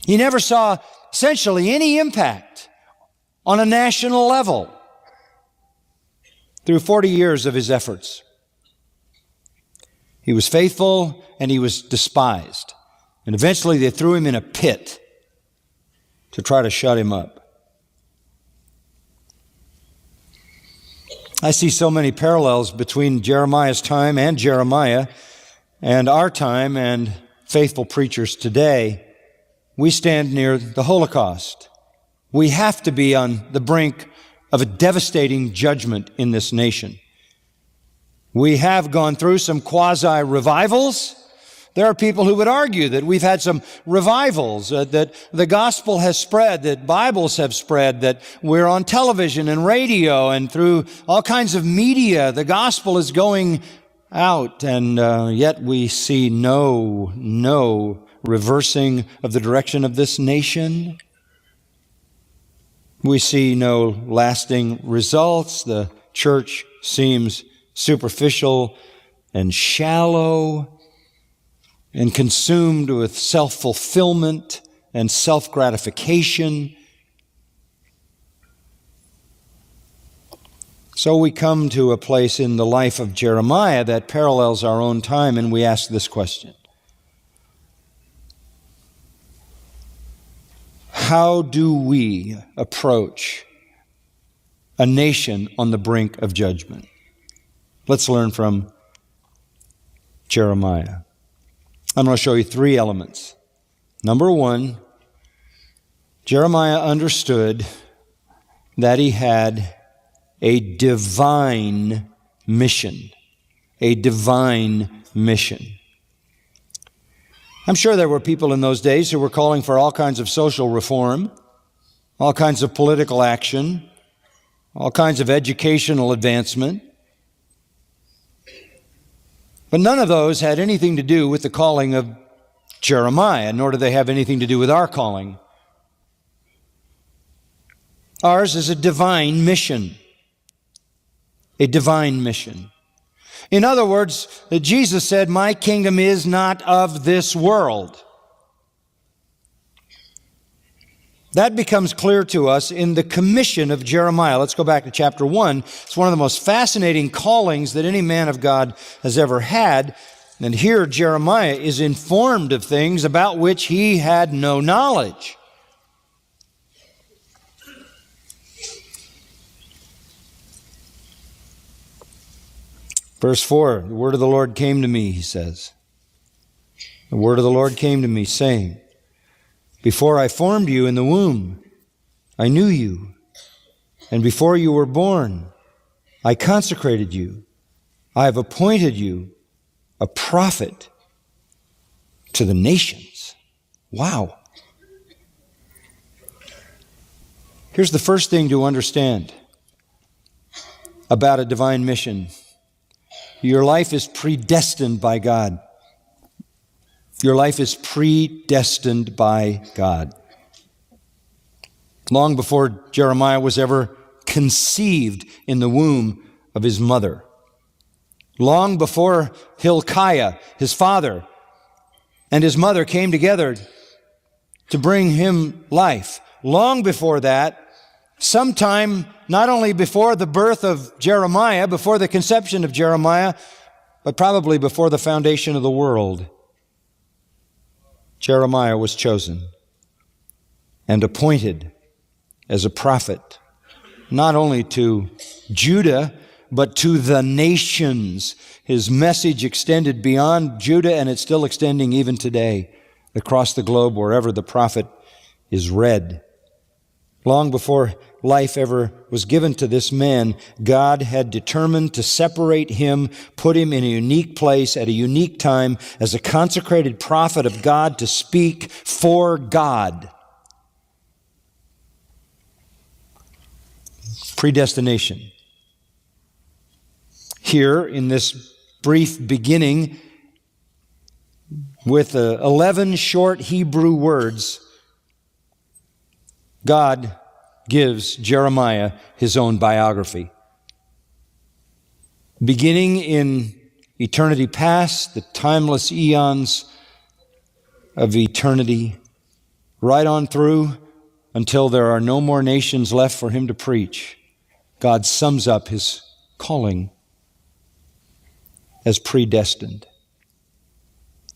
He never saw essentially any impact on a national level through 40 years of his efforts. He was faithful and he was despised. And eventually they threw him in a pit to try to shut him up. I see so many parallels between Jeremiah's time and Jeremiah and our time and faithful preachers today. We stand near the Holocaust. We have to be on the brink of a devastating judgment in this nation. We have gone through some quasi-revivals. There are people who would argue that we've had some revivals, that the gospel has spread, that Bibles have spread, that we're on television and radio and through all kinds of media, the gospel is going out, and yet we see no reversing of the direction of this nation. We see no lasting results. The church seems superficial and shallow and consumed with self-fulfillment and self-gratification. So we come to a place in the life of Jeremiah that parallels our own time, and we ask this question. How do we approach a nation on the brink of judgment? Let's learn from Jeremiah. I'm going to show you three elements. Number one, Jeremiah understood that he had a divine mission. A divine mission. I'm sure there were people in those days who were calling for all kinds of social reform, all kinds of political action, all kinds of educational advancement. But none of those had anything to do with the calling of Jeremiah, nor do they have anything to do with our calling. Ours is a divine mission. A divine mission. In other words, Jesus said, "My kingdom is not of this world." That becomes clear to us in the commission of Jeremiah. Let's go back to chapter 1. It's one of the most fascinating callings that any man of God has ever had. And here Jeremiah is informed of things about which he had no knowledge. Verse 4, the word of the Lord came to me, he says. The word of the Lord came to me, saying, "Before I formed you in the womb, I knew you. And before you were born, I consecrated you. I have appointed you a prophet to the nations." Wow. Here's the first thing to understand about a divine mission. Your life is predestined by God. Your life is predestined by God. Long before Jeremiah was ever conceived in the womb of his mother. Long before Hilkiah, his father, and his mother came together to bring him life. Long before that, sometime not only before the birth of Jeremiah, before the conception of Jeremiah, but probably before the foundation of the world, Jeremiah was chosen and appointed as a prophet, not only to Judah, but to the nations. His message extended beyond Judah, and it's still extending even today across the globe wherever the prophet is read. Long before life ever was given to this man, God had determined to separate him, put him in a unique place at a unique time as a consecrated prophet of God to speak for God. Predestination. Here in this brief beginning with 11 short Hebrew words, God gives Jeremiah his own biography. Beginning in eternity past, the timeless eons of eternity, right on through until there are no more nations left for him to preach, God sums up his calling as predestined.